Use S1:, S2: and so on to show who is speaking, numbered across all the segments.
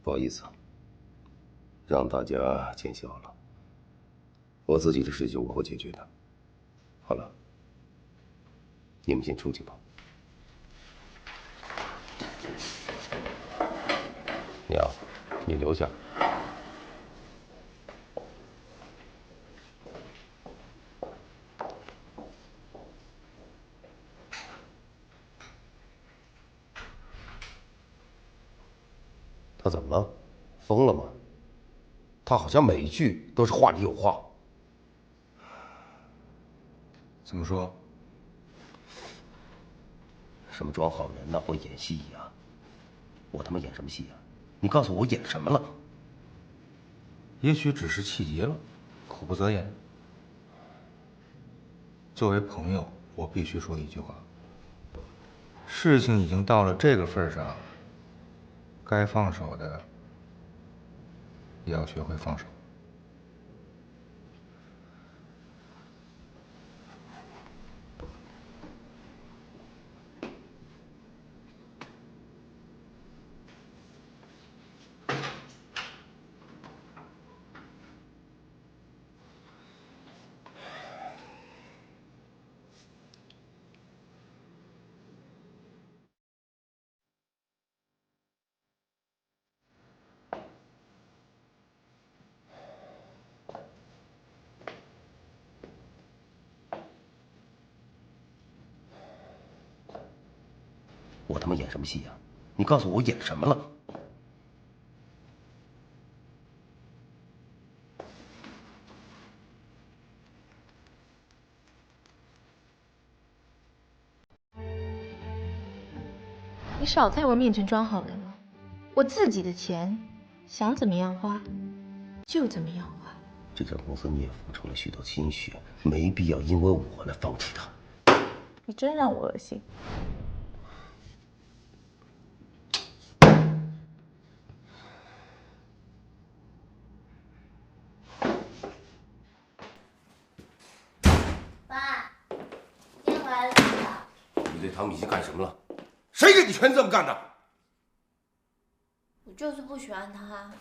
S1: 不好意思，让大家见笑了。我自己的事情我会解决的。好了，你们先出去吧。娘，你留下。他怎么了？疯了吗？他好像每一句都是话里有话。
S2: 怎么说？
S1: 什么装好人呐，或演戏呀？我他妈演什么戏呀？你告诉我演什么了？
S2: 也许只是气急了，口不择言。作为朋友，我必须说一句话：事情已经到了这个份上，该放手的也要学会放手。
S1: 我他妈演什么戏呀？你告诉我演什么了？
S3: 你少在我面前装好人了，我自己的钱，想怎么样花就怎么样花。
S1: 这家公司你也付出了许多心血，没必要因为我来放弃它。
S3: 你真让我恶心。
S4: 爸，电回来了。
S1: 你对唐米欣干什么了？谁给你权这么干的？
S4: 我就是不喜欢他。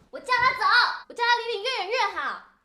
S4: 我叫他走，我叫他离你越远越好。